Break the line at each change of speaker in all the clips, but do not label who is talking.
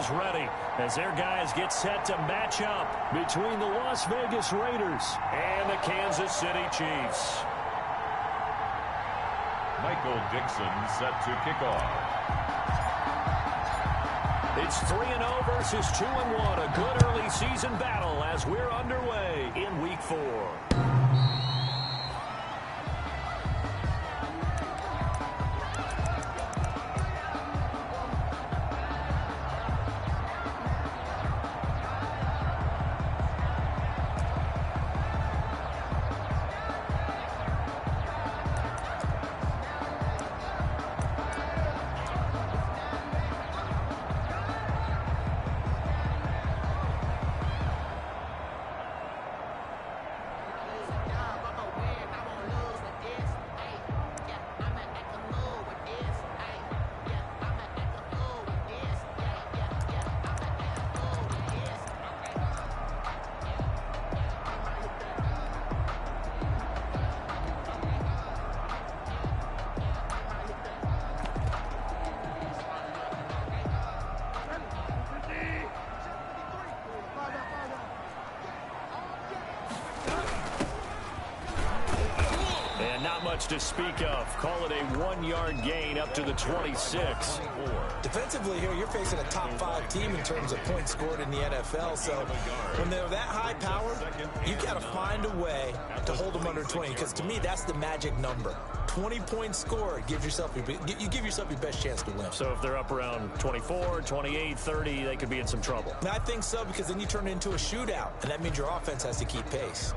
is ready as their guys get set to match up between the Las Vegas Raiders and the Kansas City Chiefs.
Michael Dixon set to kick off.
It's 3-0 versus 2-1. A good early season battle as we're underway in Week 4. To speak of. Call it a 1-yard gain up to the 26.
Defensively here, you're facing a top 5 team in terms of points scored in the NFL. So when they're that high powered, you got to find a way to hold them under 20. Because to me, that's the magic number. 20 points scored gives yourself you give yourself your best chance to win.
So if they're up around 24, 28, 30, they could be in some trouble.
And I think so, because then you turn it into a shootout, and that means your offense has to keep pace.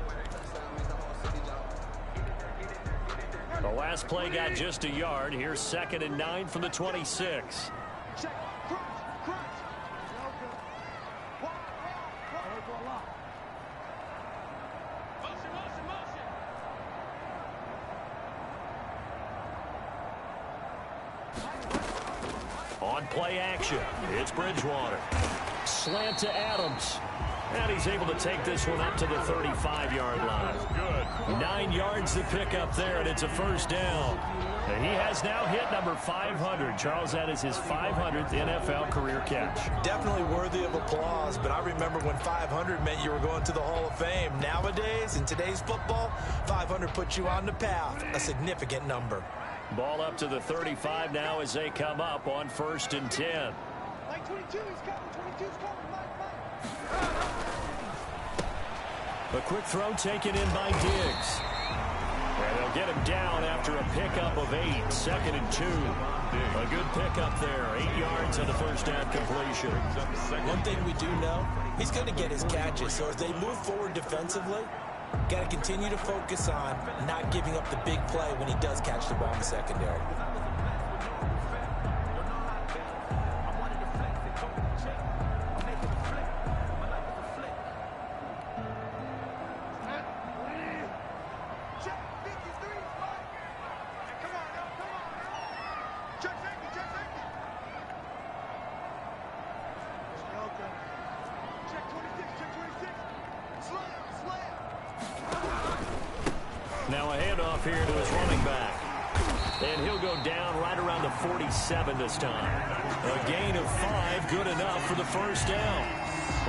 The last play got just a yard. Here's 2nd and 9 from the 26. On play action, it's Bridgewater. Slant to Adams. And he's able to take this one up to the 35-yard line.
Good.
9 yards to pick up there, and it's a first down. And he has now hit number 500. Charles, that is his 500th NFL career catch.
Definitely worthy of applause, but I remember when 500 meant you were going to the Hall of Fame. Nowadays, in today's football, 500 puts you on the path, a significant number.
Ball up to the 35 now as they come up on 1st and 10.
Like 22, he's coming, 22's coming.
A quick throw taken in by Diggs. And they'll get him down after a pickup of 8. 2nd and 2. A good pickup there. 8 yards on the first down completion.
One thing we do know, he's going to get his catches. So as they move forward defensively, got to continue to focus on not giving up the big play when he does catch the ball in the secondary.
Now a handoff here to his running back. And he'll go down right around the 47 this time. A gain of 5, good enough for the first down.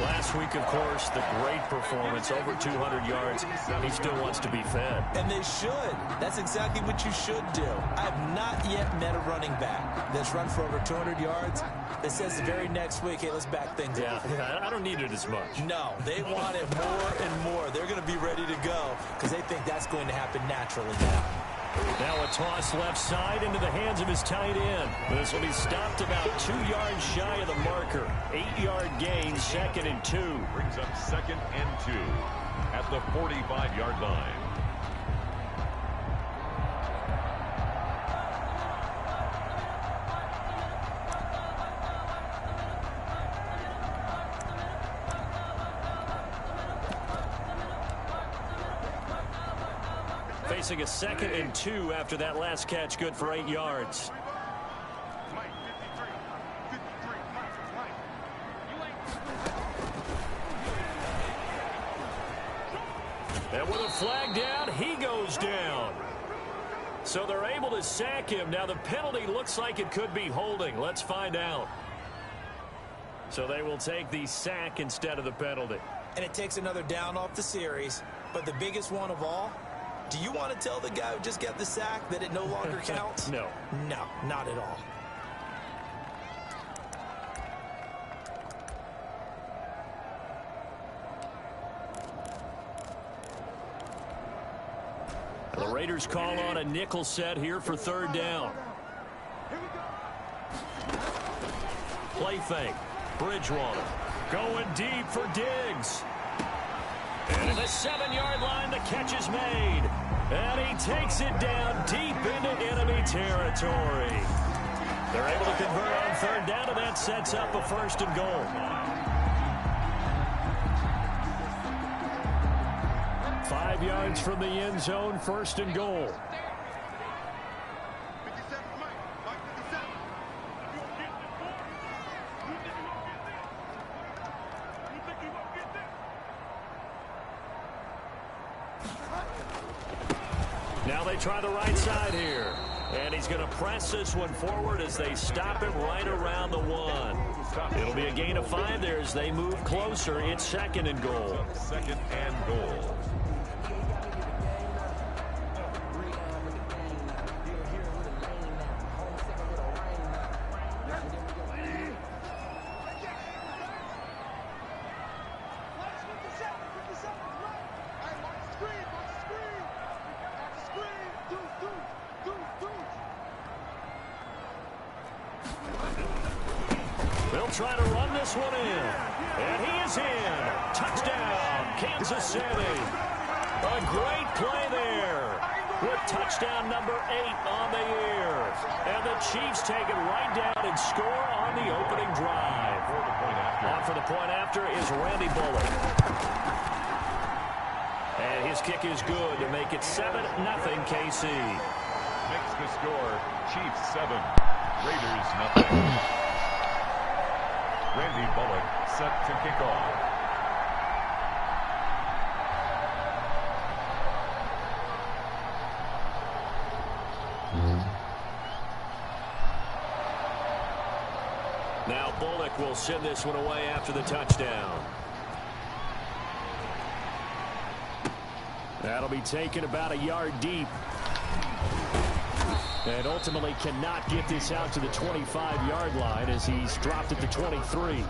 Last week, of course, the great performance, over 200 yards. He still wants to be fed.
And they should. That's exactly what you should do. I have not yet met a running back that's run for over 200 yards that says the very next week, hey, let's back things up.
Yeah, I don't need it as much.
No, they want it more and more. They're going to be ready to go because they think that's going to happen naturally now.
Now a toss left side into the hands of his tight end. This will be stopped about 2 yards shy of the marker. 8-yard gain, 2nd and 2.
Brings up 2nd and 2 at the 45-yard line.
Facing a 2nd and 2 after that last catch, good for 8 yards. And with a flag down, he goes down. So they're able to sack him. Now the penalty looks like it could be holding. Let's find out. So they will take the sack instead of the penalty.
And it takes another down off the series. But the biggest one of all, do you want to tell the guy who just got the sack that it no longer counts?
No.
No, not at all.
The Raiders call on a nickel set here for third down. Play fake. Bridgewater going deep for Diggs. And at the 7-yard line, the catch is made. And he takes it down deep into enemy territory. They're able to convert on third down, and that sets up a first and goal. 5 yards from the end zone, first and goal. Now they try the right side here. And he's going to press this one forward as they stop it right around the 1. It'll be a gain of 5 there as they move closer. It's second and goal.
Second and goal.
They'll try to run this one in. And he is in. Touchdown, Kansas City. A great play there. With touchdown number 8 on the year. And the Chiefs take it right down and score on the opening drive. On for the point after is Randy Bullock. And his kick is good to make it 7-0 KC.
Makes the score Chiefs 7, Raiders nothing. Randy Bullock set to kick off.
Now Bullock will send this one away after the touchdown. That'll be taken about a yard deep. And ultimately cannot get this out to the 25-yard line as he's dropped at the 23.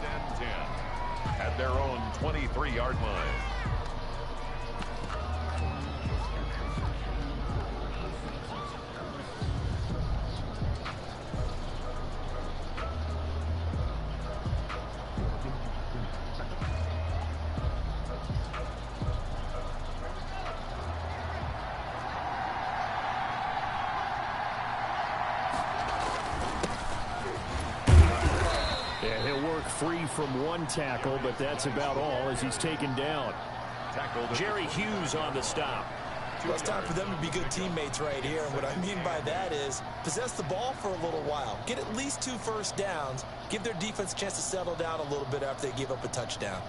At their own 23-yard line.
Free from one tackle, but that's about all as he's taken down. Jerry Hughes on the stop.
Well, it's time for them to be good teammates right here. And what I mean by that is possess the ball for a little while. Get at least 2 first downs. Give their defense a chance to settle down a little bit after they give up a touchdown.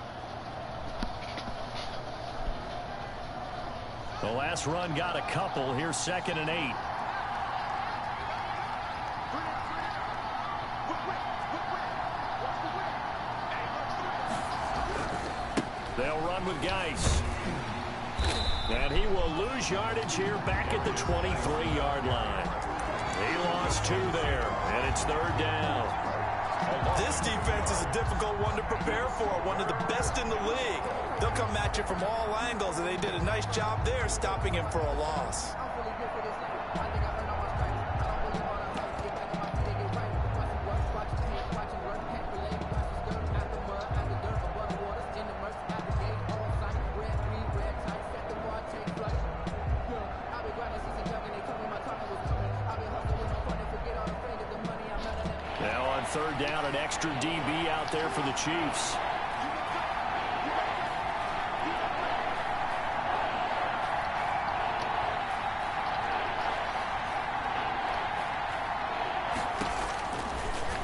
The last run got a couple. Here's 2nd and 8. They'll run with Geis. And he will lose yardage here back at the 23-yard line. He lost 2 there, and it's third down.
This defense is a difficult one to prepare for, one of the best in the league. They'll come at you from all angles, and they did a nice job there stopping him for a loss.
Now on third down, an extra DB out there for the Chiefs.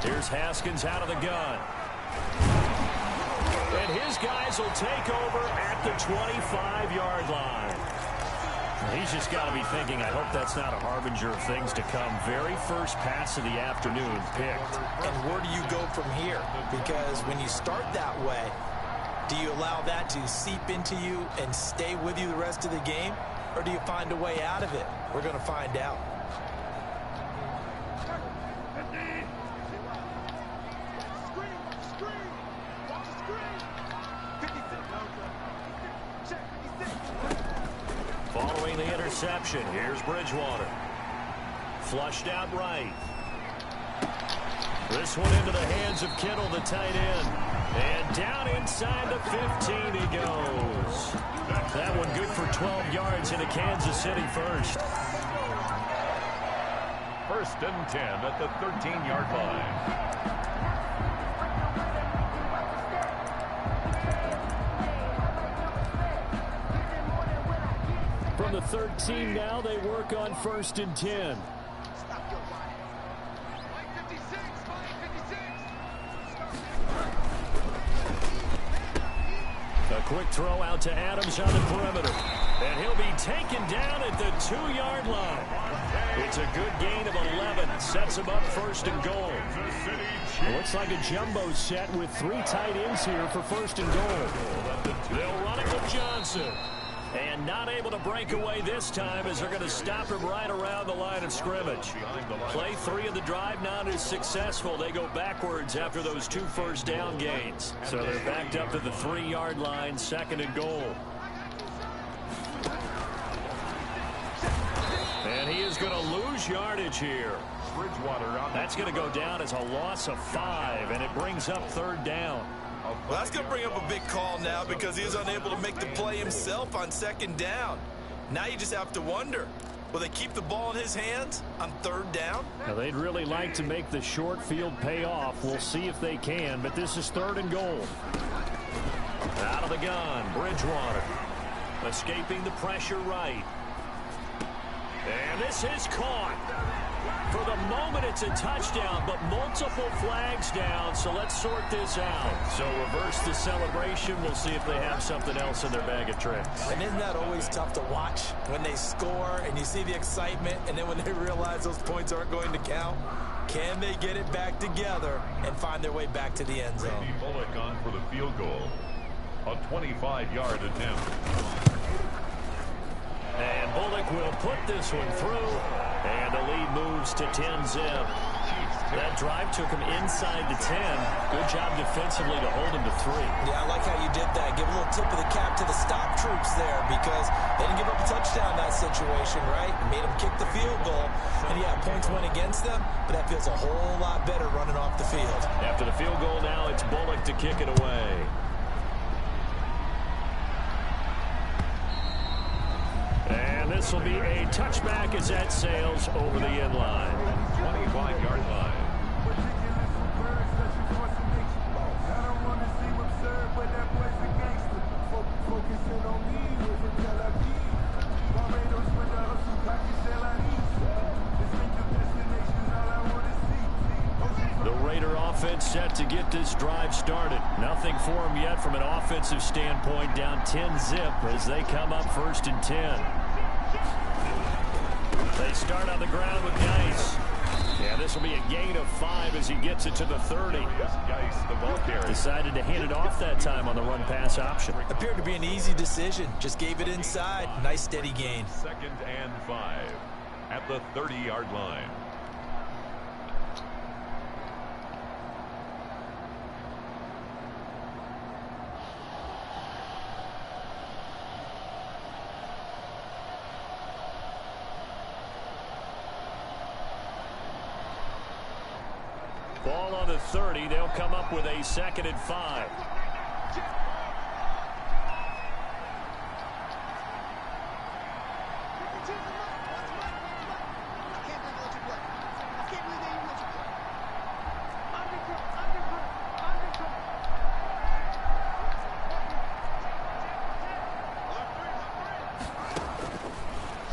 Here's Haskins out of the gun. And his guys will take over at the 25-yard line. He's just got to be thinking, I hope that's not a harbinger of things to come. Very first pass of the afternoon picked.
And where do you go from here? Because when you start that way, do you allow that to seep into you and stay with you the rest of the game? Or do you find a way out of it? We're going to find out.
Following the interception, here's Bridgewater. Flushed out right. This one into the hands of Kittle, the tight end. And down inside the 15 he goes. That one good for 12 yards into Kansas City first.
First and 10 at the 13-yard line.
From the 13 now, they work on first and 10. A quick throw out to Adams on the perimeter. And he'll be taken down at the 2-yard line. It's a good gain of 11. Sets him up first and goal. It looks like a jumbo set with 3 tight ends here for first and goal. They'll run it with Johnson. And not able to break away this time as they're going to stop him right around the line of scrimmage. Play 3 of the drive not as successful. They go backwards after those 2 first down gains. So they're backed up to the 3-yard line, second and goal. And he is going to lose yardage here. That's going to go down as a loss of 5, and it brings up third down.
Well, that's going to bring up a big call now because he was unable to make the play himself on second down. Now you just have to wonder, will they keep the ball in his hands on third down?
Now, they'd really like to make the short field pay off. We'll see if they can, but this is third and goal. Out of the gun, Bridgewater. Escaping the pressure right. And this is caught. For the moment, it's a touchdown, but multiple flags down, so let's sort this out. So reverse the celebration. We'll see if they have something else in their bag of tricks.
And isn't that always tough to watch when they score and you see the excitement, and then when they realize those points aren't going to count? Can they get it back together and find their way back to the end zone?
Randy Bullock on for the field goal. A 25-yard attempt.
And Bullock will put this one through. And the lead moves to 10-zip. That drive took him inside the 10. Good job defensively to hold him to 3.
Yeah, I like how you did that. Give a little tip of the cap to the stop troops there because they didn't give up a touchdown in that situation, right? Made them kick the field goal. And, yeah, points went against them, but that feels a whole lot better running off the field.
After the field goal now, it's Bullock to kick it away. And this will be a touchback as that sails over the end line.
25-yard line.
The Raider offense set to get this drive started. Nothing for them yet from an offensive standpoint, down 10-zip as they come up first and 10. They start on the ground with Geis. Yeah, this will be a gain of 5 as he gets it to the 30.
Geis, the ball carrier.
Decided to hand it off that time on the run-pass option.
Appeared to be an easy decision. Just gave it inside. Nice steady gain.
Second and 5 at the 30-yard line.
Ball on the 30. They'll come up with a second and 5.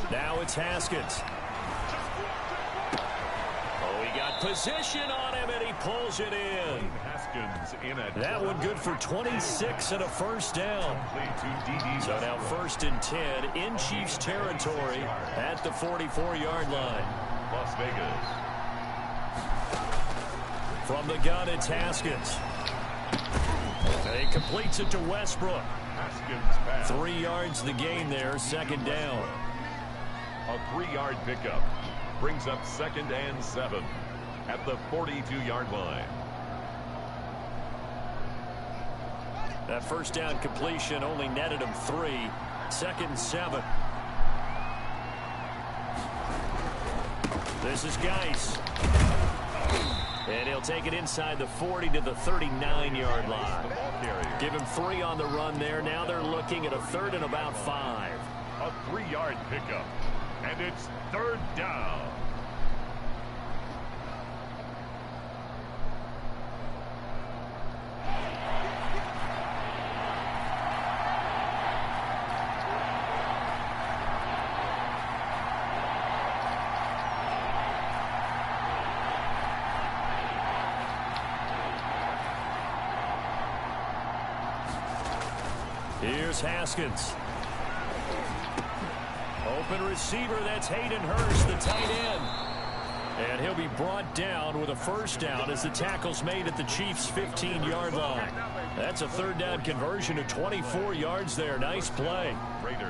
Now it's Haskins. Oh, he got position on him, and he pulls it in.
Haskins in at
That one good for 26 and a first down. So now 1st and 10 in Chiefs territory at the 44-yard line.
Las Vegas.
From the gun, it's Haskins. He completes it to Westbrook.
Haskins pass.
3 yards the gain there, 2nd down.
A 3-yard pickup brings up 2nd and 7 at the 42-yard line.
That first down completion only netted him 3. 2nd and 7. This is Geis. And he'll take it inside the 40 to the 39-yard line. Give him 3 on the run there. Now they're looking at a 3rd and about 5.
A 3-yard pickup. And it's 3rd down.
Here's Haskins. Open receiver, that's Hayden Hurst, the tight end. And he'll be brought down with a first down as the tackle's made at the Chiefs' 15-yard line. That's a 3rd down conversion of 24 yards there. Nice play.
Raiders.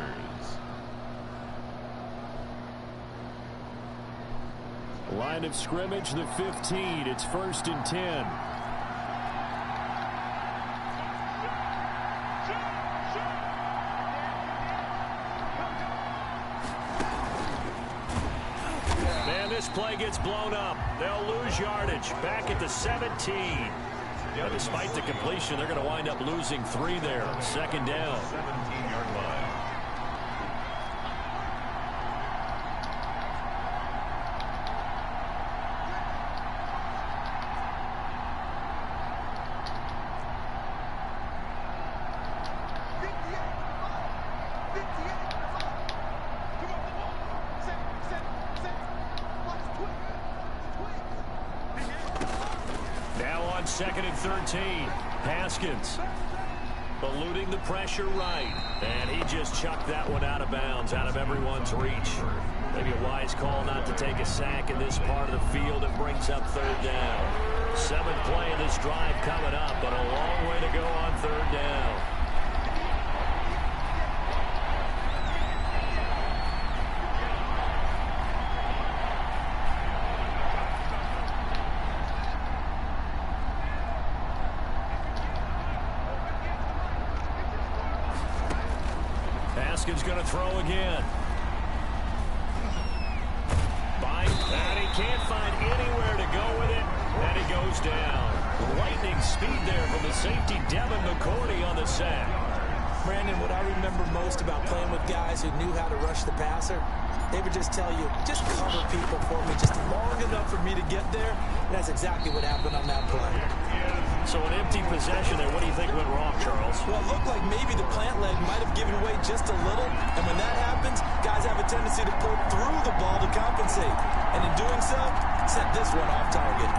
Line of scrimmage, the 15. It's 1st and 10. This play gets blown up. They'll lose yardage. Back at the 17. But despite the completion, they're going to wind up losing 3 there. 2nd down.
17-yard line.
Now on 2nd and 13. Haskins eluding the pressure right. And he just chucked that one out of bounds, out of everyone's reach. Maybe a wise call not to take a sack in this part of the field. It brings up 3rd down. 7th play of this drive coming up, but a long way to go on 3rd down. Haskins going to throw again. And he can't find anywhere to go with it, and he goes down. Lightning speed there from the safety, Devin McCourty, on the sack.
Brandon, what I remember most about playing with guys who knew how to rush the passer, they would just tell you, just cover people for me, just long enough for me to get there. And that's exactly what happened on that play.
So an empty possession there. What do you think went wrong, Charles?
Well, it looked like maybe the plant leg might have given away just a little. And when that happens, guys have a tendency to pull through the ball to compensate. And in doing so, set this one off target.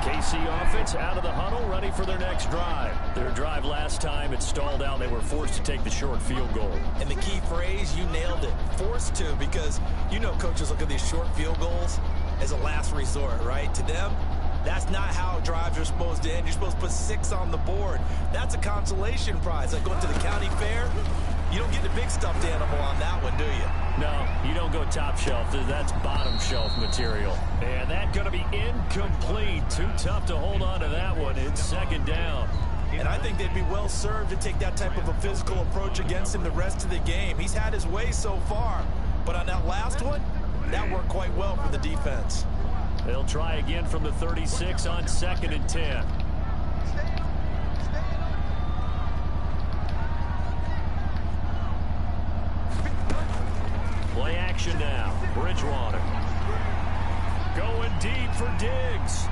KC offense out of the huddle, ready for their next drive. Their drive last time, it stalled out. They were forced to take the short field goal.
And the key phrase, you nailed it, forced to, because you know coaches look at these short field goals as a last resort, right? To them, that's not how drives are supposed to end. You're supposed to put 6 on the board. That's a consolation prize. Like going to the county fair, you don't get the big stuffed animal on that one, do you?
No, you don't go top shelf. That's bottom shelf material. And that's going to be incomplete. Too tough to hold on to that one. It's 2nd down.
And I think they'd be well served to take that type of a physical approach against him the rest of the game. He's had his way so far. But on that last one, that worked quite well for the defense.
They'll try again from the 36 on 2nd and 10. Play action now. Bridgewater. Going deep for Diggs.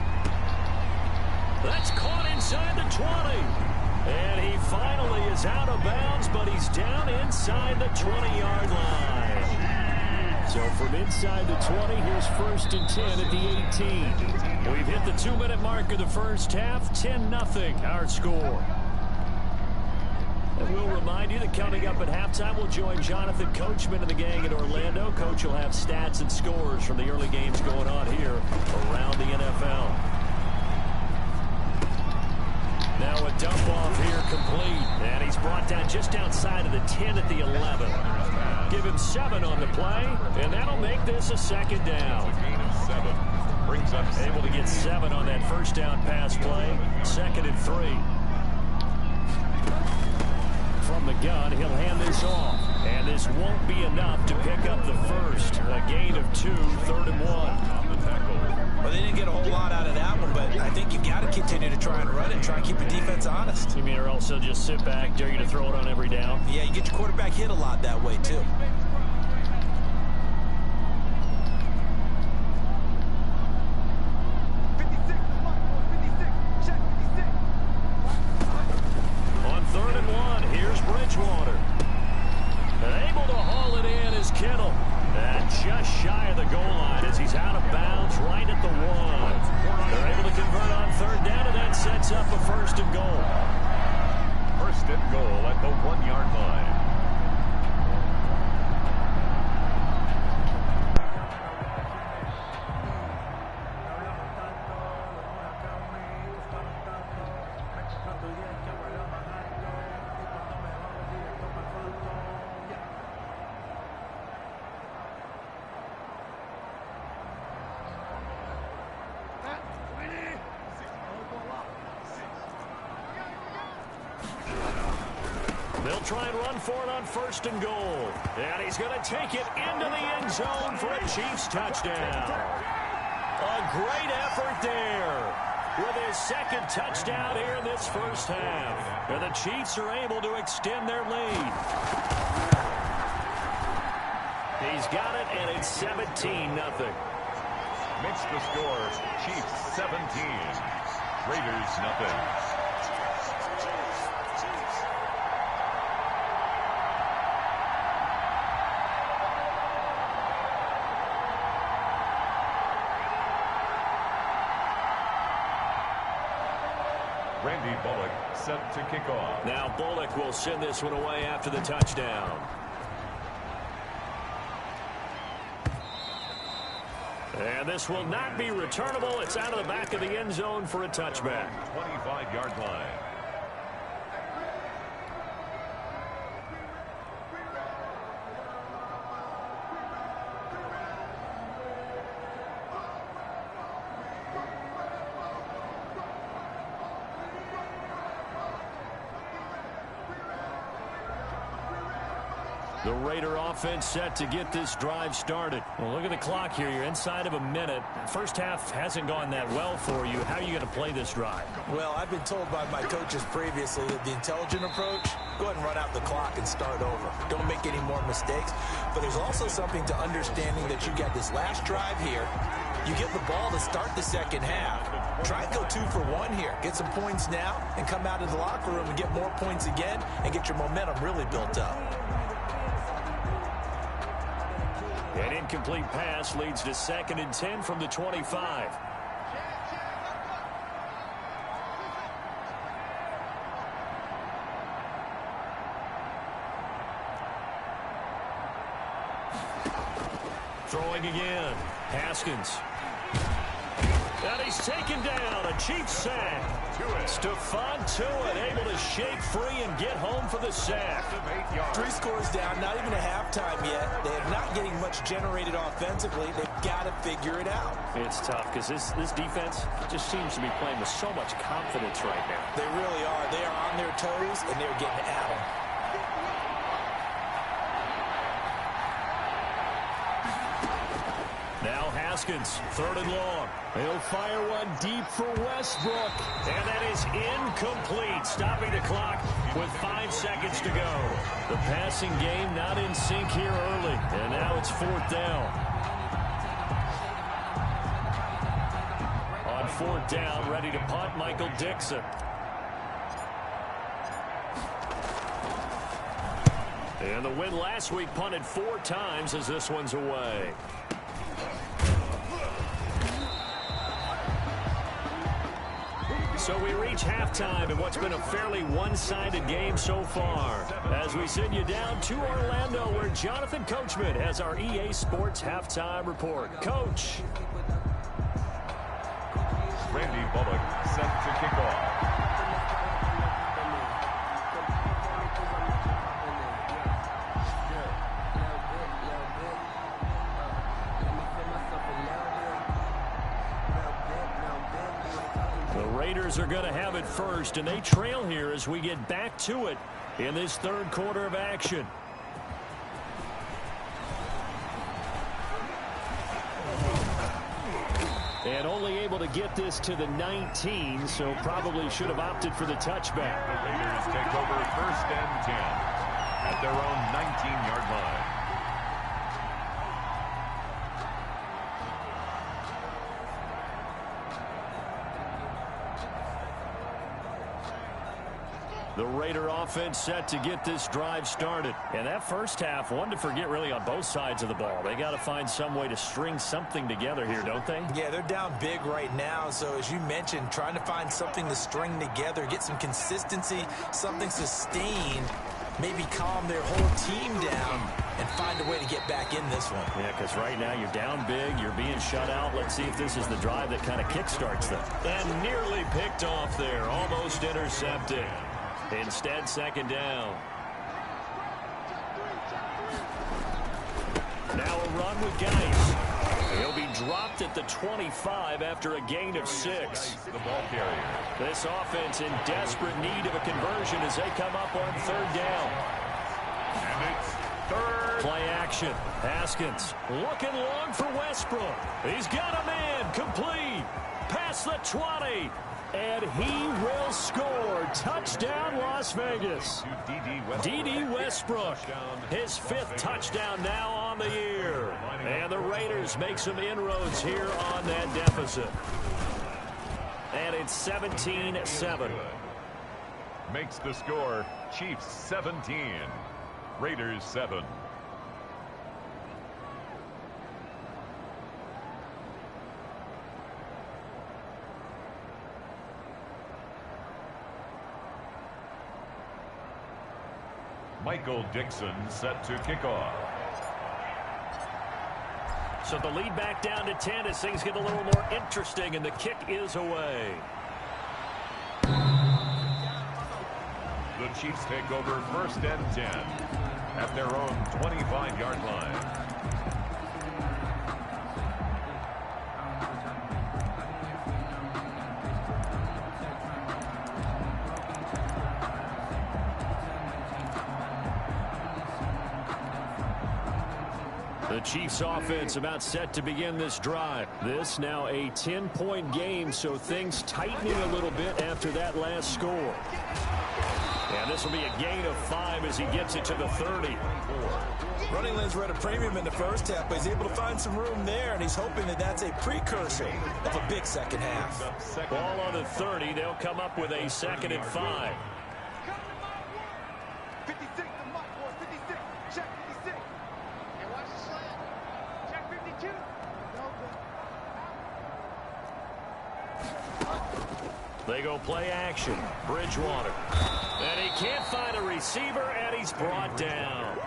That's caught inside the 20. And he finally is out of bounds, but he's down inside the 20-yard line. So from inside the 20, here's 1st and 10 at the 18. We've hit the 2-minute mark of the first half, 10-0 our score. And we'll remind you that coming up at halftime, we'll join Jonathan Coachman and the gang in Orlando. Coach will have stats and scores from the early games going on here around the NFL. Now a dump off here complete. And he's brought down just outside of the 10 at the 11. Give him 7 on the play, and that'll make this a 2nd down.
Gain of 7. Brings up
able to get 7 on that 1st down pass play. 2nd and 3. From the gun, he'll hand this off. And this won't be enough to pick up the first. A gain of 2, 3rd and 1.
Well, they didn't get a whole lot out of that one, but I think you've got to continue to try and run it and try and keep the defense honest.
You mean or also just sit back, dare you to throw it on every down?
Yeah, you get your quarterback hit a lot that way, too.
On 3rd and 1, here's Bridgewater. And able to haul it in is Kittle. And just shy of the goal line as he's out of bounds right at the 1. They're able to convert on 3rd down, and that sets up a 1st and goal.
1st and goal at the 1-yard line.
They'll try and run for it on 1st and goal. And he's going to take it into the end zone for a Chiefs touchdown. A great effort there with his 2nd touchdown here in this 1st half. And the Chiefs are able to extend their lead. He's got it, and it's 17-0.
Makes the score Chiefs 17. Raiders nothing. Randy Bullock set to kick off.
Now Bullock will send this one away after the touchdown. And this will not be returnable. It's out of the back of the end zone for a touchback.
25-yard line.
The Raider offense set to get this drive started. Well, look at the clock here. You're inside of a minute. First half hasn't gone that well for you. How are you going to play this drive?
Well, I've been told by my coaches previously that the intelligent approach, go ahead and run out the clock and start over. Don't make any more mistakes. But there's also something to understanding that you got this last drive here. You get the ball to start the 2nd half. Try and go 2 for 1 here. Get some points now and come out of the locker room and get more points again and get your momentum really built up.
An incomplete pass leads to 2nd and 10 from the 25. Throwing again. Haskins. And he's taken down. A Chiefs sack. Stephon Tuitt able to shake free and get home for the sack.
3 scores down, not even a halftime yet. They're not getting much generated offensively. They've got to figure it out.
It's tough because this defense just seems to be playing with so much confidence right now.
They really are. They are on their toes, and they're getting at them.
Now Haskins, 3rd and long. He'll fire one deep for Westbrook. And that is incomplete, stopping the clock with 5 seconds to go. The passing game not in sync here early. And now it's 4th down. On 4th down, ready to punt, Michael Dixon. And the win last week punted 4 times as this one's away. So we reach halftime in what's been a fairly one-sided game so far. As we send you down to Orlando, where Jonathan Coachman has our EA Sports halftime report. Coach.
Randy Bullock set to kick off.
Raiders are going to have it first, and they trail here as we get back to it in this third quarter of action. And only able to get this to the 19, so probably should have opted for the touchback.
The Raiders take over 1st and 10 at their own 19-yard line.
The Raider offense set to get this drive started. And that first half, one to forget really on both sides of the ball. They got to find some way to string something together here, don't they?
Yeah, they're down big right now. So as you mentioned, trying to find something to string together, get some consistency, something sustained, maybe calm their whole team down and find a way to get back in this one.
Yeah, because right now you're down big, you're being shut out. Let's see if this is the drive that kind of kickstarts them. And nearly picked off there, almost intercepted. Instead, 2nd down. Now a run with Geis. He'll be dropped at the 25 after a gain of 6.
The ball carrier.
This offense in desperate need of a conversion as they come up on 3rd down.
And it's 3rd.
Play action. Haskins looking long for Westbrook. He's got a man. Complete. Past the 20. And he will score. Touchdown, Las Vegas. D.D. Westbrook, his 5th touchdown now on the year. And the Raiders make some inroads here on that deficit. And it's 17-7.
Makes the score Chiefs 17, Raiders 7. Michael Dixon set to kick off.
So the lead back down to 10 as things get a little more interesting, and the kick is away.
The Chiefs take over 1st and 10 at their own 25-yard line.
The Chiefs offense about set to begin this drive. This now a 10-point game, so things tightening a little bit after that last score. And this will be a gain of 5 as he gets it to the 30.
Running lanes were at a premium in the first half, but he's able to find some room there, and he's hoping that that's a precursor of a big second half.
Ball on the 30. They'll come up with a 2nd and 5.
56, the mark, boy, 56. Check 56. And watch the slant. Check 52.
They go play action. Bridgewater. And he can't find a receiver, and he's brought down.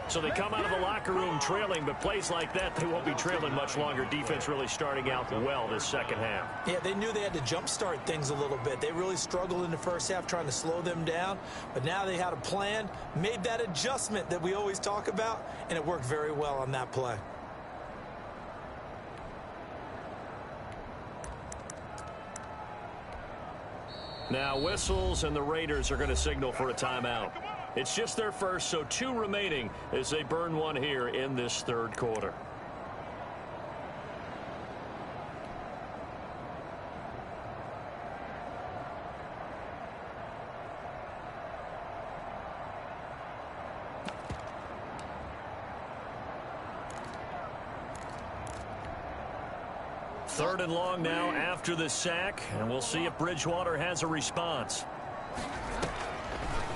So they come out of the locker room trailing, but plays like that, they won't be trailing much longer. Defense really starting out well this second half.
Yeah, they knew they had to jumpstart things a little bit. They really struggled in the first half trying to slow them down, but now they had a plan, made that adjustment that we always talk about, and it worked very well on that play.
Now whistles, and the Raiders are going to signal for a timeout. It's just their first, so 2 remaining as they burn one here in this third quarter. Third and long now after the sack, and we'll see if Bridgewater has a response.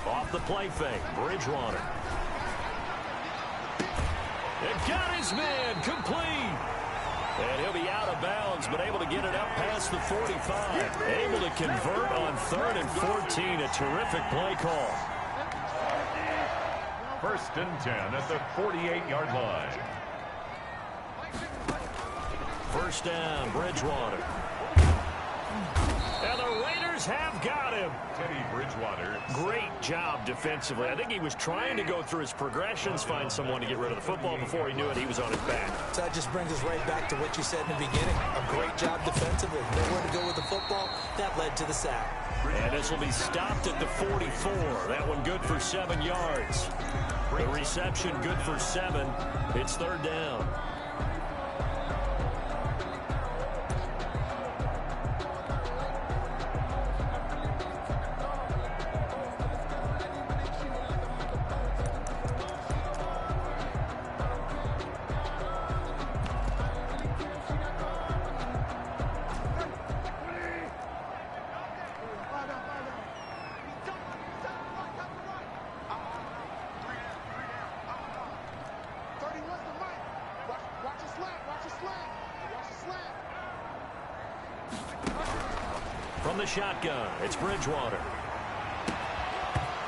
Off the play fake, Bridgewater. It got his man complete. And he'll be out of bounds, but able to get it up past the 45. Able to convert on 3rd and 14. A terrific play call.
1st and 10 at the 48-yard line.
1st down, Bridgewater. And the Raiders have got him.
Teddy Bridgewater.
Great job defensively. I think he was trying to go through his progressions, find someone to get rid of the football. Before he knew it, he was on his back.
So that just brings us right back to what you said in the beginning. A great job defensively. Nowhere to go with the football. That led to the sack.
And this will be stopped at the 44. That one good for 7 yards. The reception good for 7. It's 3rd down. From the shotgun, it's Bridgewater.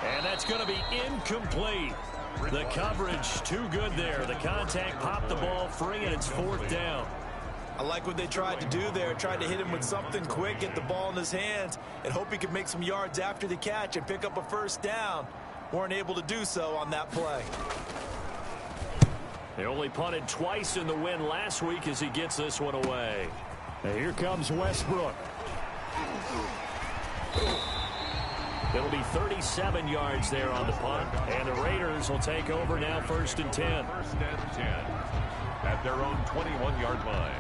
And that's going to be incomplete. The coverage too good there. The contact popped the ball free, and it's 4th down.
I like what they tried to do there. Tried to hit him with something quick, get the ball in his hands, and hope he could make some yards after the catch and pick up a 1st down. Weren't able to do so on that play.
They only punted twice in the win last week as he gets this one away. And here comes Westbrook. It'll be 37 yards there on the punt. And the Raiders will take over now 1st and 10.
1st and 10 at their own 21-yard line.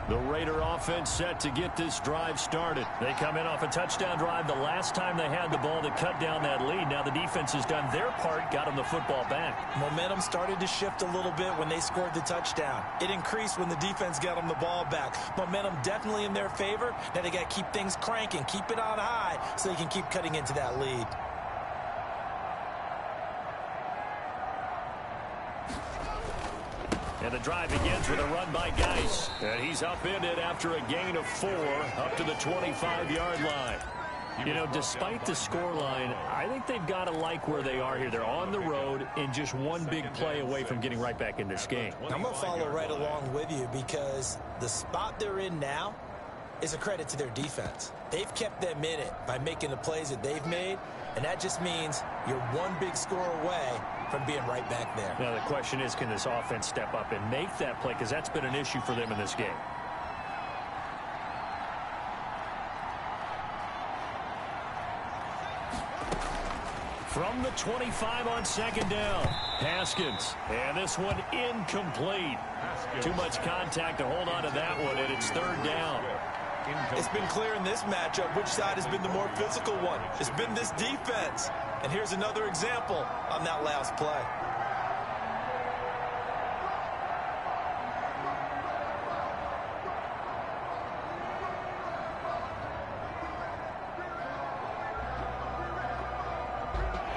The Raider offense set to get this drive started. They come in off a touchdown drive the last time they had the ball to cut down that lead. Now the defense has done their part, got them the football back. Momentum started to shift a little bit when they scored the touchdown. It increased when the defense got them the ball back. Momentum definitely in their favor. Now they got to keep things cranking, keep it on high so they can keep cutting into that lead. And the drive begins with a run by Geis. And he's upended after a gain of 4 up to the 25-yard line. You know, despite the scoreline, I think they've got to like where they are here. They're on the road and just one big play away from getting right back in this game. I'm going to follow right along with you because the spot they're in now is a credit to their defense. They've kept them in it by making the plays that they've made, and that just means you're one big score away from being right back there. Now the question is, can this offense step up and make that play? Because that's been an issue for them in this game. From the 25 on 2nd down, Haskins. And this one incomplete. Too much contact to hold on to that one, and it's 3rd down. It's been clear in this matchup which side has been the more physical one. It's been this defense. And here's another example on that last play.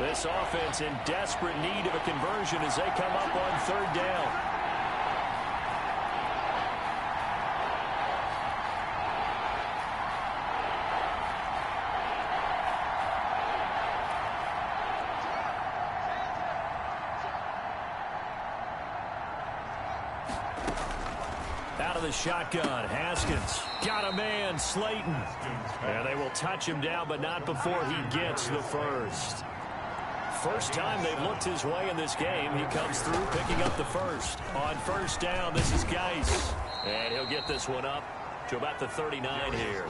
This offense in desperate need of a conversion as they come up on 3rd down. Out of the shotgun, Haskins got a man, Slayton. And they will touch him down, but not before he gets the first. First time they've looked his way in this game. He comes through picking up the first. On 1st down, this is Geis. And he'll get this one up to about the 39 here.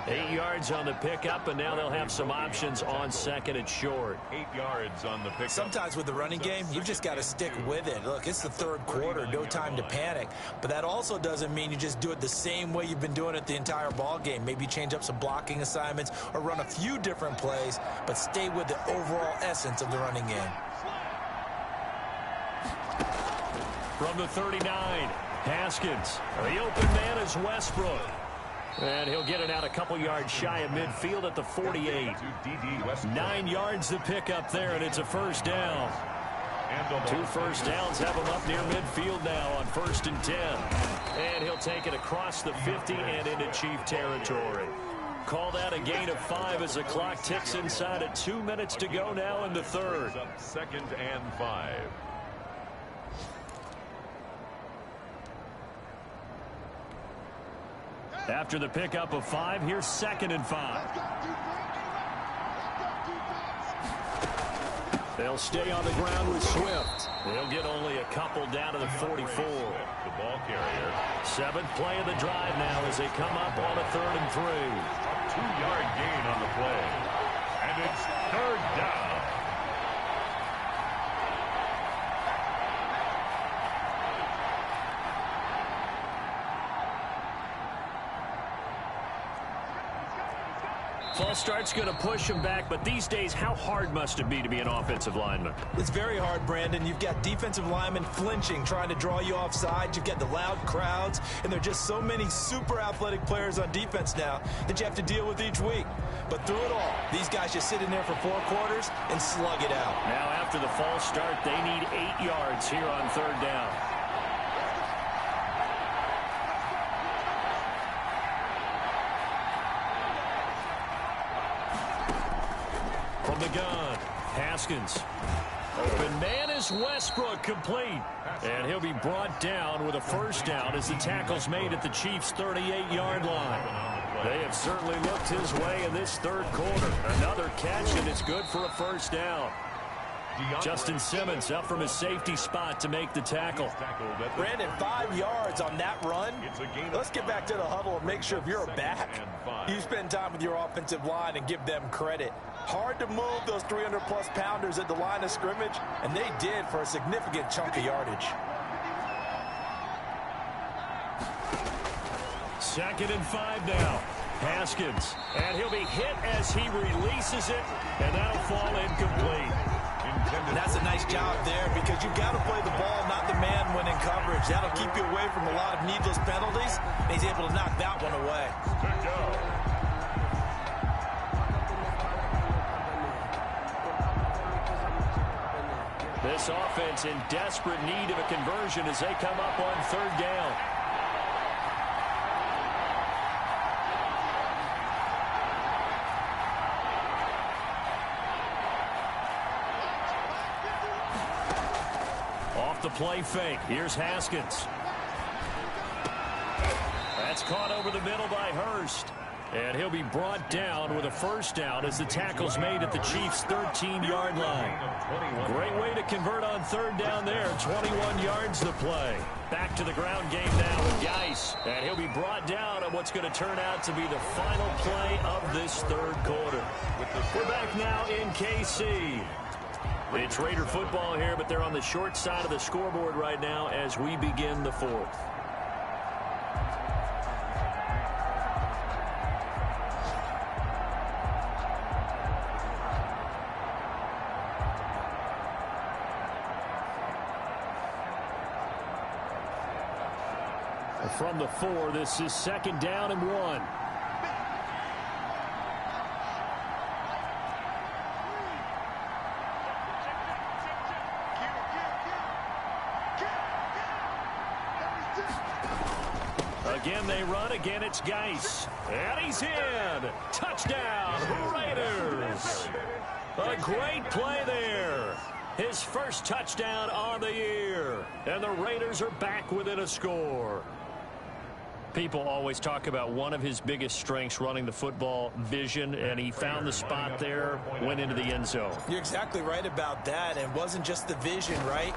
8 yards on the pickup, and now they'll have some options on 2nd and short.
8 yards on the pickup.
Sometimes with the running game, you've just got to stick with it. Look, it's the 3rd quarter, no time to panic. But that also doesn't mean you just do it the same way you've been doing it the entire ball game. Maybe change up some blocking assignments or run a few different plays, but stay with the overall essence of the running game.
From the 39, Haskins. The open man is Westbrook. And he'll get it out a couple yards shy of midfield at the 48. 9 yards to pick up there, and it's a first down. 2 first downs have him up near midfield now on 1st and 10. And he'll take it across the 50 and into Chief territory. Call that a gain of 5 as the clock ticks inside at 2 minutes to go now in the third.
2nd and 5.
After the pickup of 5, here's 2nd and 5. They'll stay on the ground with Swift. They'll get only a couple down to the 44.
The ball carrier.
7th play of the drive now as they come up on a 3rd and 3.
A 2-yard gain on the play. And it's 3rd down.
False start's going to push him back, but these days, how hard must it be to be an offensive lineman?
It's very hard, Brandon. You've got defensive linemen flinching, trying to draw you offside. You've got the loud crowds, and there are just so many super athletic players on defense now that you have to deal with each week. But through it all, these guys just sit in there for 4 quarters and slug it out.
Now, after the false start, they need 8 yards here on 3rd down. From the gun, Haskins. Open man is Westbrook, complete. And he'll be brought down with a first down as the tackle's made at the Chiefs' 38-yard line. They have certainly looked his way in this 3rd quarter. Another catch, and it's good for a first down. Justin Simmons up from his safety spot to make the tackle.
Brandon, 5 yards on that run. Let's get back to the huddle and make sure if you're a back, you spend time with your offensive line and give them credit. Hard to move those 300-plus pounders at the line of scrimmage, and they did for a significant chunk of yardage.
2nd and 5 now. Haskins, and he'll be hit as he releases it, and that'll fall incomplete.
And that's a nice job there because you've got to play the ball, not the man when in coverage. That'll keep you away from a lot of needless penalties, and he's able to knock that one away.
Good go.
This offense in desperate need of a conversion as they come up on 3rd down. Off the play fake. Here's Haskins. That's caught over the middle by Hurst. And he'll be brought down with a first down as the tackle's made at the Chiefs' 13-yard line. Great way to convert on 3rd down there. 21 yards to play. Back to the ground game now with Geis. And he'll be brought down on what's going to turn out to be the final play of this 3rd quarter. We're back now in KC. It's Raider football here, but they're on the short side of the scoreboard right now as we begin the 4th. From the 4, this is 2nd down and 1. Again, they run. Again, it's Geis. And he's in. Touchdown, Raiders. A great play there. His first touchdown on the year. And the Raiders are back within a score. People always talk about one of his biggest strengths, running the football, vision, and he found the spot there, went into the end zone.
You're exactly right about that, and it wasn't just the vision, right?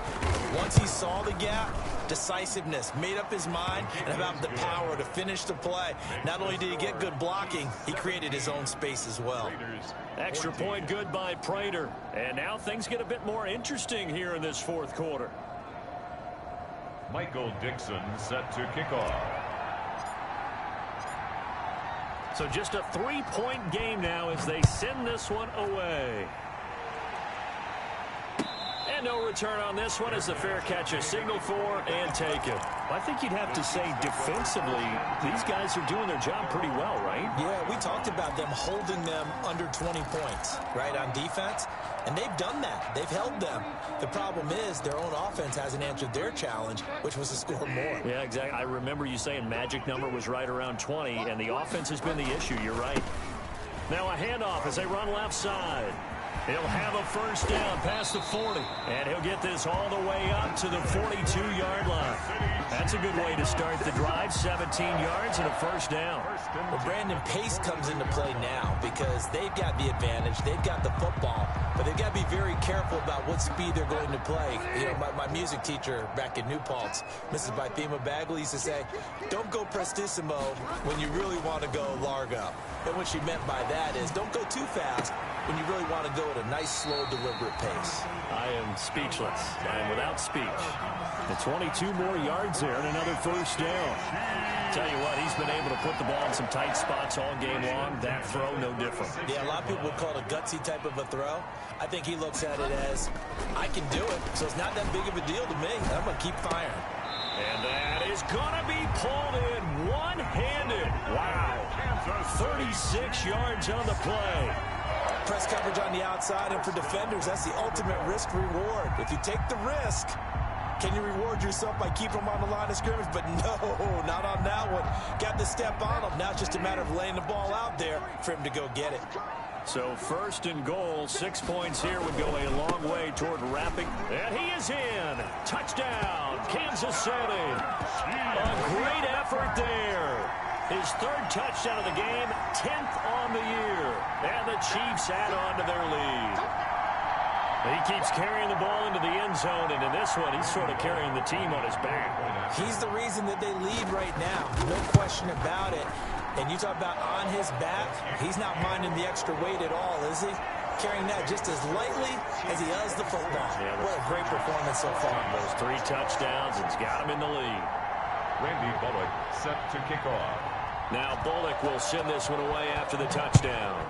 Once he saw the gap, decisiveness, made up his mind, and about the power to finish the play. Not only did he get good blocking, he created his own space as well.
Extra point good by Prater. And now things get a bit more interesting here in this 4th quarter.
Michael Dixon set to kick off.
So just a 3-point game now as they send this one away. And no return on this one as the fair catch a signal for and taken. I think you'd have to say defensively, these guys are doing their job pretty well, right?
Yeah, we talked about them holding them under 20 points, right, on defense. And they've done that. They've held them. The problem is their own offense hasn't answered their challenge, which was to score more.
Yeah, exactly. I remember you saying magic number was right around 20, and the offense has been the issue. You're right. Now a handoff as they run left side. He'll have a first down past the 40, and he'll get this all the way up to the 42-yard line. That's a good way to start the drive, 17 yards and a first down.
Well, Brandon, pace comes into play now because they've got the advantage. They've got the football, but they've got to be very careful about what speed they're going to play. You know, my music teacher back in New Paltz, Mrs. Bythema Bagley, used to say, don't go prestissimo when you really want to go largo. And what she meant by that is don't go too fast when you really want to go at a nice, slow, deliberate pace.
I am speechless. I am without speech. The 22 more yards there and another first down. Tell you what, he's been able to put the ball in some tight spots all game long. That throw, no different.
Yeah, a lot of people would call it a gutsy type of a throw. I think he looks at it as, I can do it, so it's not that big of a deal to me. I'm going to keep firing.
And that is going to be pulled in one-handed. Wow. 36 yards on the play.
Press coverage on the outside, and for defenders, that's the ultimate risk-reward. If you take the risk, can you reward yourself by keeping them on the line of scrimmage? But no, not on that one. Got to step on them. Now it's just a matter of laying the ball out there for him to go get it.
So first and goal, 6 points here would go a long way toward wrapping. And he is in. Touchdown, Kansas City. A great effort there. His third touchdown of the game, 10th on the year. And the Chiefs add on to their lead. He keeps carrying the ball into the end zone, and in this one, he's sort of carrying the team on his back.
He's the reason that they lead right now. No question about it. And you talk about on his back, he's not minding the extra weight at all, is he? Carrying that just as lightly as he does the football.
Yeah,
what a great performance so far.
Those 3 touchdowns, it's got him in the lead.
Randy Bullock set to kick off.
Now Bullock will send this one away after the touchdown.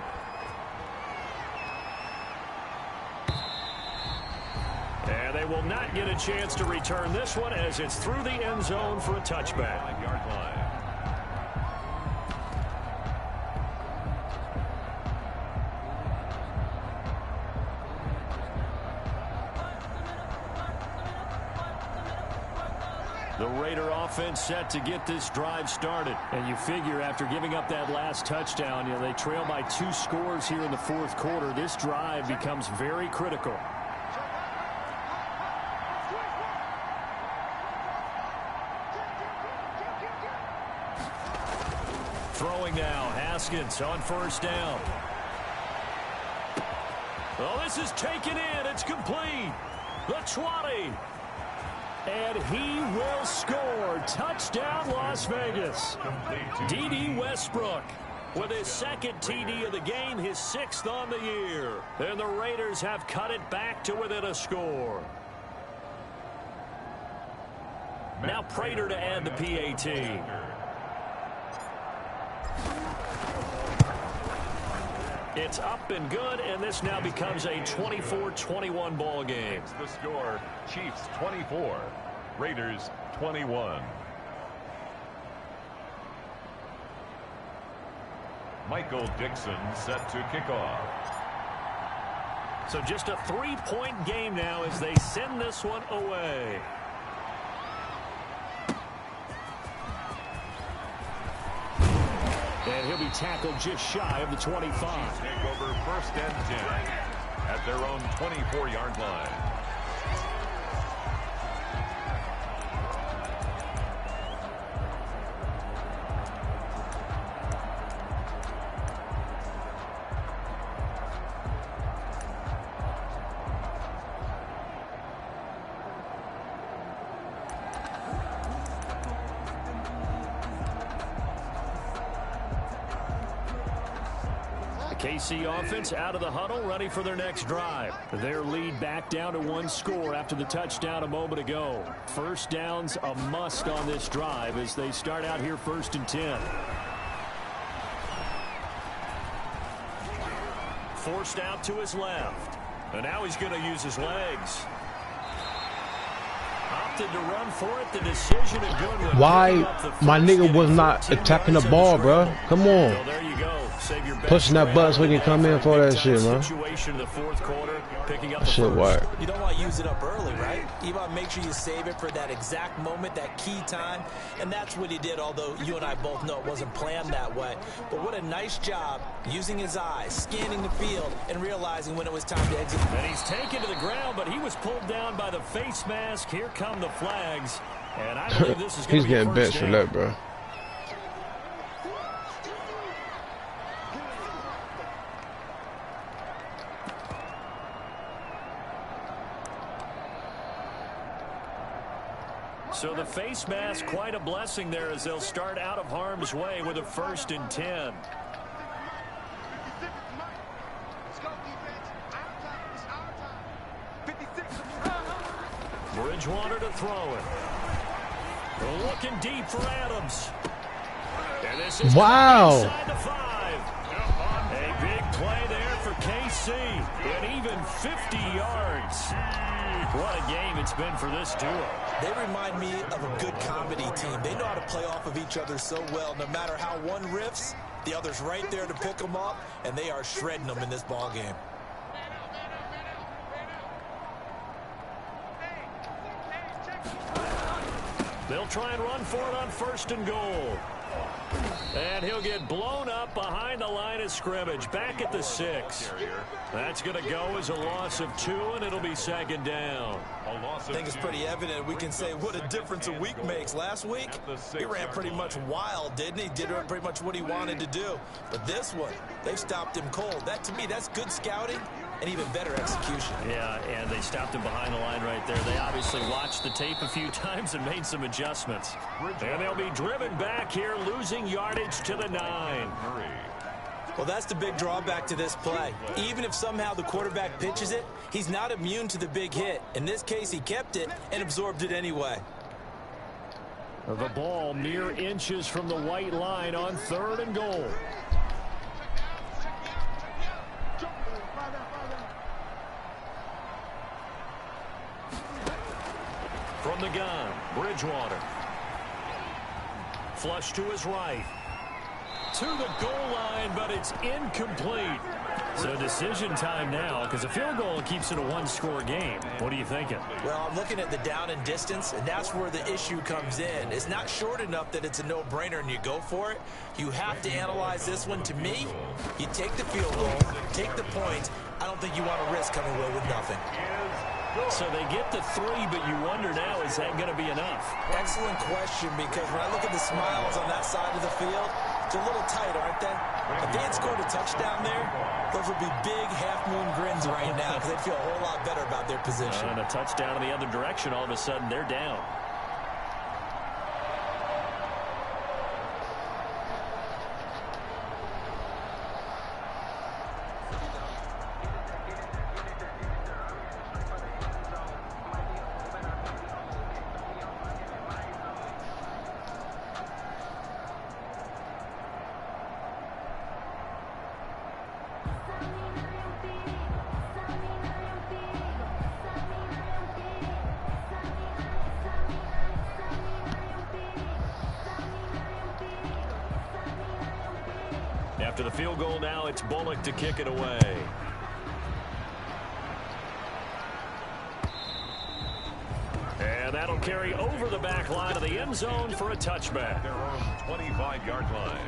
And they will not get a chance to return this one as it's through the end zone for a touchback.
5-yard line.
The Raider offense set to get this drive started. And you figure after giving up that last touchdown, you know, they trail by 2 scores here in the fourth quarter. This drive becomes very critical. Throwing now, Haskins on first down. Oh, this is taken in. It's complete. The 20. And he will score. Touchdown, Las Vegas. D.D. Westbrook with his second TD of the game, his 6th on the year. And the Raiders have cut it back to within a score. Now Prater to add the PAT. It's up and good, and this now becomes a 24-21 ball game.
The score, Chiefs 24, Raiders 21. Michael Dixon set to kick off.
So just a 3-point game now as they send this one away. And he'll be tackled just shy of the 25.
Take over first and 10 at their own 24-yard line.
KC offense out of the huddle, ready for their next drive. Their lead back down to 1 score after the touchdown a moment ago. First down's a must on this drive as they start out here 1st and 10. Forced out to his left. And now he's going to use his legs. opted to run for it. The decision a good one.
Why my nigga was not attacking the ball, bro? Come on.
Well, there you go. Save your
Pushing that button so we can come in for that shit, man.
Situation in the fourth quarter, picking up
That shit work.
You don't want to use it up early, right? You want to make sure you save it for that exact moment, that key time. And that's what he did, although you and I both know it wasn't planned that way. But what a nice job using his eyes, scanning the field, and realizing when it was time to exit.
And he's taken to the ground, but he was pulled down by the face mask. Here come the flags. And I believe this is going
He's
to be
getting benched for that, bro.
So the face mask, quite a blessing there as they'll start out of harm's way with a 1st and 10. Bridgewater to throw it. Looking deep for Adams. And this is inside the 5. A big play there for KC. And even 50 yards. What a game it's been for this duo.
They remind me of a good comedy team. They know how to play off of each other so well. No matter how one riffs, the other's right there to pick them up, and they are shredding them in this ball game.
They'll try and run for it on 1st and goal. And he'll get blown up behind the line of scrimmage. Back at the 6. That's going to go as a loss of 2, and it'll be 2nd down.
I think it's pretty evident. We can say what a difference a week makes. Last week, he ran pretty much wild, didn't he? Did pretty much what he wanted to do. But this one, they've stopped him cold. That, to me, that's good scouting and even better execution.
Yeah, and they stopped him behind the line right there. They obviously watched the tape a few times and made some adjustments. And they'll be driven back here, losing yardage to the 9.
Well, that's the big drawback to this play. Even if somehow the quarterback pitches it, he's not immune to the big hit. In this case, he kept it and absorbed it anyway.
The ball mere inches from the white line on 3rd and goal. From the gun, Bridgewater. Flush to his right. To the goal line, but it's incomplete. So decision time now, because a field goal keeps it a 1-score game. What are you thinking?
Well, I'm looking at the down and distance, and that's where the issue comes in. It's not short enough that it's a no-brainer and you go for it. You have to analyze this one. To me, you take the field goal, take the points. I don't think you want to risk coming away with nothing.
So they get the 3, but you wonder now, is that going to be enough?
Excellent question, because when I look at the smiles on that side of the field, they're a little tight, aren't they? If they had scored a touchdown there, those would be big half-moon grins right now because they'd feel a whole lot better about their position.
And a touchdown in the other direction, all of a sudden they're down. After the field goal now, it's Bullock to kick it away. And that'll carry over the back line of the end zone for a touchback.
Their own 25-yard line.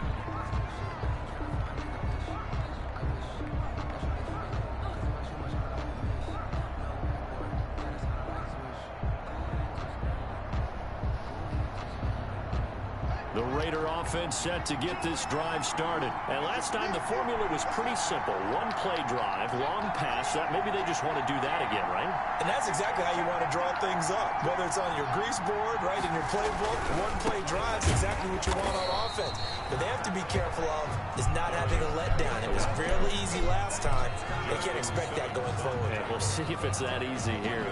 The Raider offense set to get this drive started. And last time the formula was pretty simple. One play drive, long pass. Maybe they just want to do that again, right?
And that's exactly how you want to draw things up. Whether it's on your grease board, right, in your playbook, one play drive is exactly what you want on offense. But they have to be careful of is not having a letdown. It was fairly easy last time. They can't expect that going forward.
Yeah, we'll see if it's that easy here.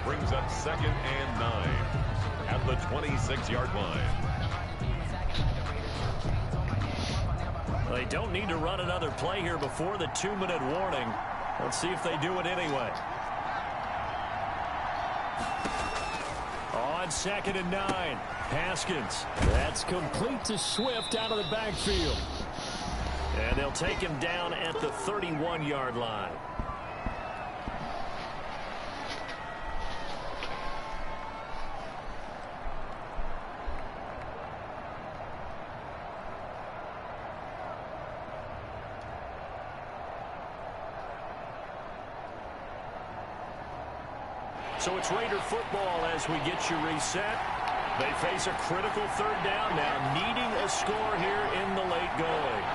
Brings up 2nd and 9 at the 26-yard line.
They don't need to run another play here before the 2-minute warning. Let's see if they do it anyway. 2nd and 9. Haskins. That's complete to Swift out of the backfield. And they'll take him down at the 31-yard line. So it's Raider football as we get you reset. They face a critical 3rd down now, needing a score here in the late going.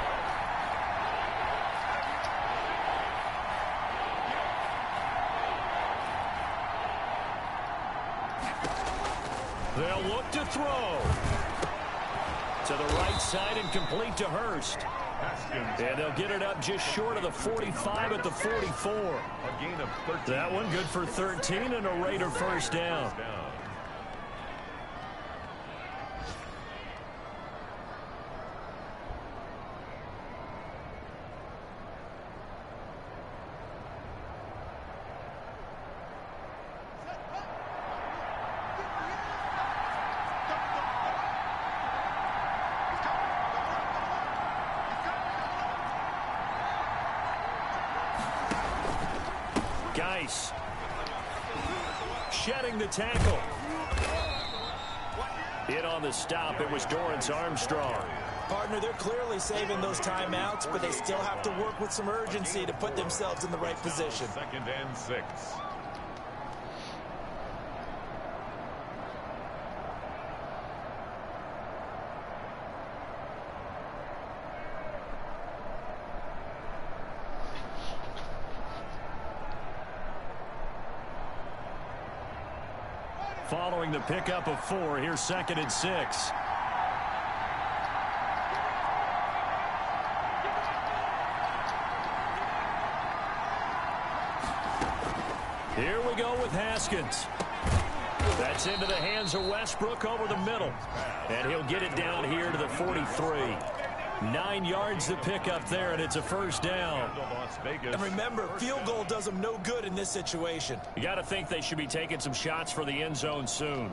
They'll look to throw. To the right side and complete to Hurst. And they'll get it up just short of the 45 at the 44.
A gain of 13.
That one good for 13 and a Raider first down. Geis shedding the tackle. In on the stop, it was Dorrance Armstrong.
Partner, they're clearly saving those timeouts, but they still have to work with some urgency to put themselves in the right position.
2nd and 6.
Following the pickup of 4, here's 2nd and 6. Here we go with Haskins. That's into the hands of Westbrook over the middle. And he'll get it down here to the 43. 9 yards to pick up there, and it's a first down.
And remember, field goal does them no good in this situation.
You got to think they should be taking some shots for the end zone soon.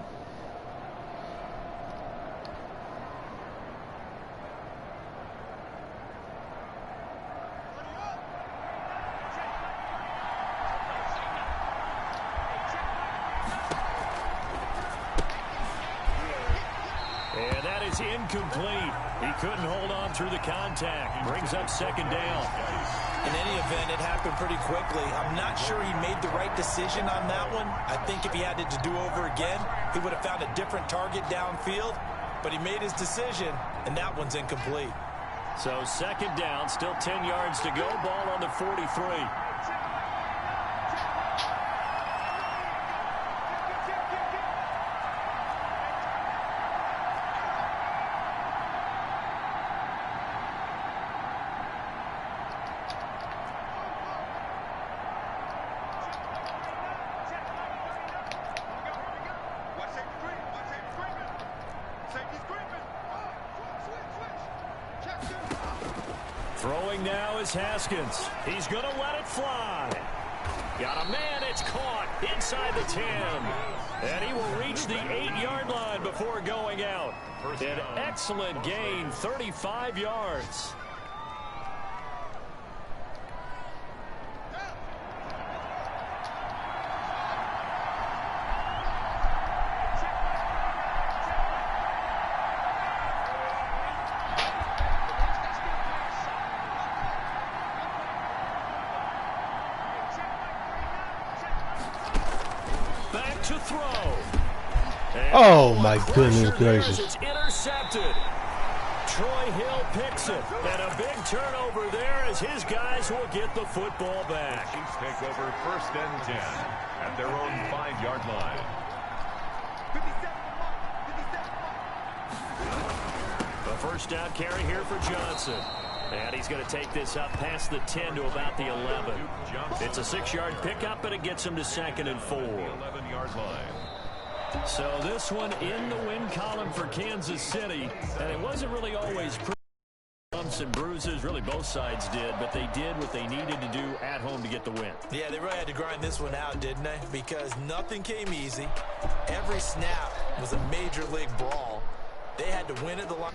And that is incomplete. He couldn't hold on through the contact. Brings up 2nd down.
In any event, it happened pretty quickly. I'm not sure he made the right decision on that one. I think if he had it to do over again, he would have found a different target downfield. But he made his decision, and that one's incomplete.
So 2nd down, still 10 yards to go. Ball on the 43. Throwing now is Haskins. He's going to let it fly. Got a man. It's caught inside the 10. And he will reach the 8-yard line before going out. An excellent gain, 35 yards. To throw.
Oh my goodness gracious.
It's intercepted. Troy Hill picks it. And a big turnover there as his guys will get the football back.
Chiefs take over 1st and 10 at their own 5-yard line.
A first down carry here for Johnson. And he's going to take this up past the 10 to about the 11. It's a 6-yard pickup, but it gets him to 2nd and 4.
11-yard line.
So this one in the win column for Kansas City. And it wasn't really always pretty. Bumps and bruises, really both sides did, but they did what they needed to do at home to get the win.
Yeah, they really had to grind this one out, didn't they? Because nothing came easy. Every snap was a major league brawl. They had to win at the line.